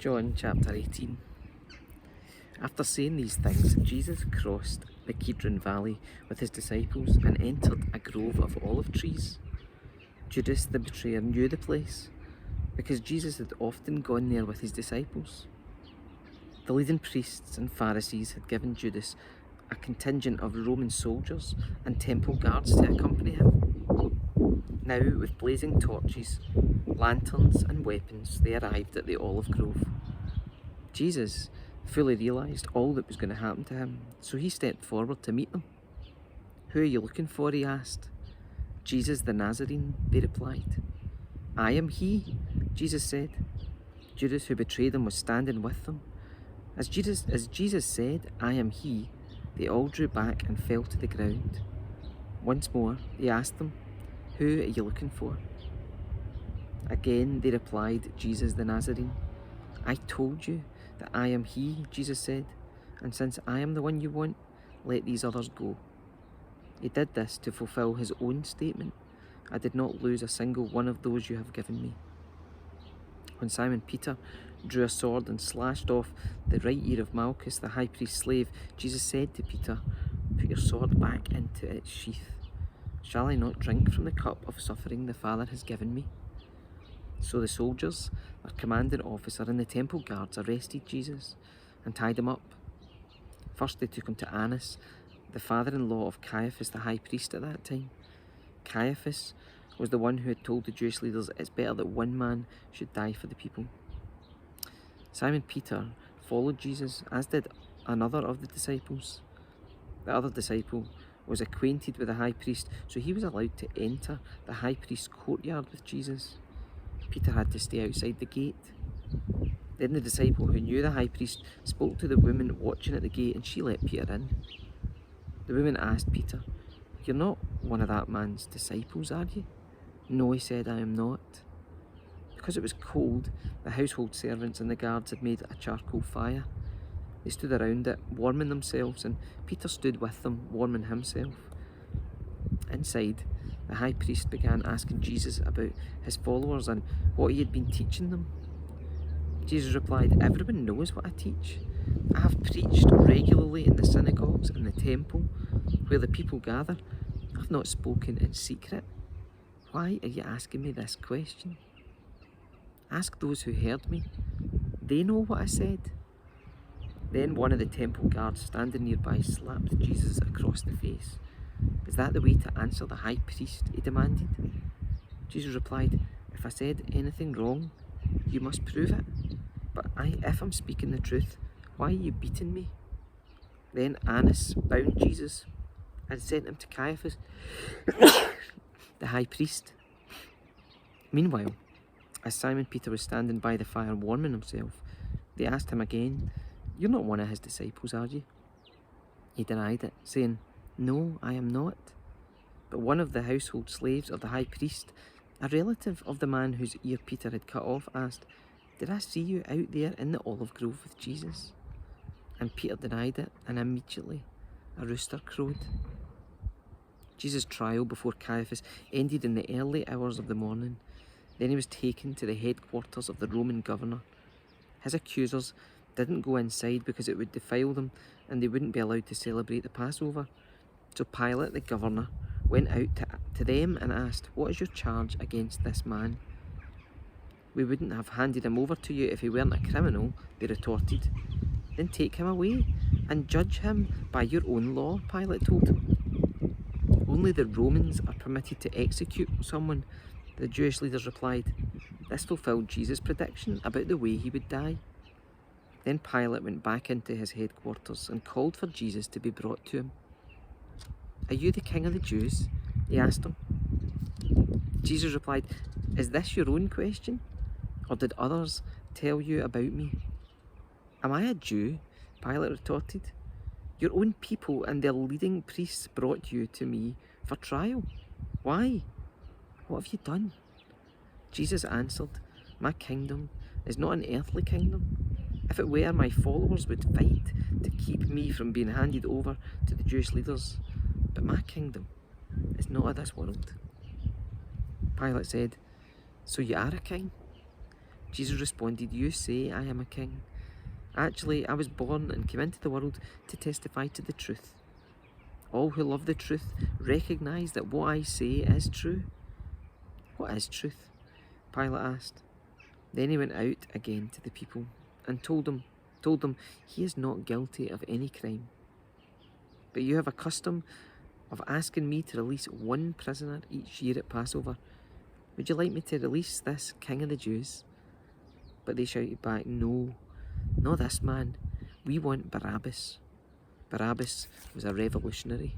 John chapter 18. After saying these things, Jesus crossed the Kidron Valley with his disciples and entered a grove of olive trees. Judas the betrayer knew the place, because Jesus had often gone there with his disciples. The leading priests and Pharisees had given Judas a contingent of Roman soldiers and temple guards to accompany him. Now, with blazing torches, lanterns and weapons, they arrived at the olive grove. Jesus fully realised all that was going to happen to him, so he stepped forward to meet them. "Who are you looking for?" he asked. "Jesus the Nazarene," they replied. "I am he," Jesus said. Judas, who betrayed him, was standing with them. As Jesus said, "I am he," they all drew back and fell to the ground. Once more, he asked them, "Who are you looking for?" Again, they replied, "Jesus the Nazarene." "I told you that I am he," Jesus said, "and since I am the one you want, let these others go." He did this to fulfill his own statement, "I did not lose a single one of those you have given me." When Simon Peter drew a sword and slashed off the right ear of Malchus, the high priest's slave, Jesus said to Peter, "Put your sword back into its sheath. Shall I not drink from the cup of suffering the Father has given me?" So the soldiers, their commanding officer, and the temple guards arrested Jesus and tied him up. First they took him to Annas, the father-in-law of Caiaphas, the high priest at that time. Caiaphas was the one who had told the Jewish leaders it's better that one man should die for the people. Simon Peter followed Jesus, as did another of the disciples. The other disciple was acquainted with the high priest, so he was allowed to enter the high priest's courtyard with Jesus. Peter had to stay outside the gate. Then the disciple who knew the high priest spoke to the woman watching at the gate, and she let Peter in. The woman asked Peter, "You're not one of that man's disciples, are you?" "No," he said, "I am not." Because it was cold, the household servants and the guards had made a charcoal fire. They stood around it, warming themselves, and Peter stood with them, warming himself. Inside, the high priest began asking Jesus about his followers and what he had been teaching them. Jesus replied, "Everyone knows what I teach. I have preached regularly in the synagogues and the temple, where the people gather. I've not spoken in secret. Why are you asking me this question? Ask those who heard me. They know what I said." Then one of the temple guards standing nearby slapped Jesus across the face. "Is that the way to answer the high priest?" he demanded. Jesus replied, "If I said anything wrong, you must prove it. But if I'm speaking the truth, why are you beating me?" Then Annas bound Jesus and sent him to Caiaphas, the high priest. Meanwhile, as Simon Peter was standing by the fire warming himself, they asked him again, "You're not one of his disciples, are you?" He denied it, saying, "No, I am not." But one of the household slaves of the high priest, a relative of the man whose ear Peter had cut off, asked, "Did I see you out there in the olive grove with Jesus?" And Peter denied it, and immediately a rooster crowed. Jesus' trial before Caiaphas ended in the early hours of the morning. Then he was taken to the headquarters of the Roman governor. His accusers didn't go inside because it would defile them and they wouldn't be allowed to celebrate the Passover. So Pilate, the governor, went out to them and asked, "What is your charge against this man?" "We wouldn't have handed him over to you if he weren't a criminal," they retorted. "Then take him away and judge him by your own law," Pilate told him. "Only the Romans are permitted to execute someone," the Jewish leaders replied. This fulfilled Jesus' prediction about the way he would die. Then Pilate went back into his headquarters and called for Jesus to be brought to him. "Are you the king of the Jews?" he asked him. Jesus replied, "Is this your own question? Or did others tell you about me?" "Am I a Jew?" Pilate retorted. "Your own people and their leading priests brought you to me for trial. Why? What have you done?" Jesus answered, "My kingdom is not an earthly kingdom. If it were, my followers would fight to keep me from being handed over to the Jewish leaders. But my kingdom is not of this world." Pilate said, "So you are a king? Jesus responded, "You say I am a king. Actually, I was born and came into the world to testify to the truth. All who love the truth recognize that what I say is true." "What is truth?" Pilate asked. Then he went out again to the people and told them he is not guilty of any crime. "But you have a custom of asking me to release one prisoner each year at Passover. Would you like me to release this king of the Jews?" But they shouted back, "No, not this man. We want Barabbas." Barabbas was a revolutionary.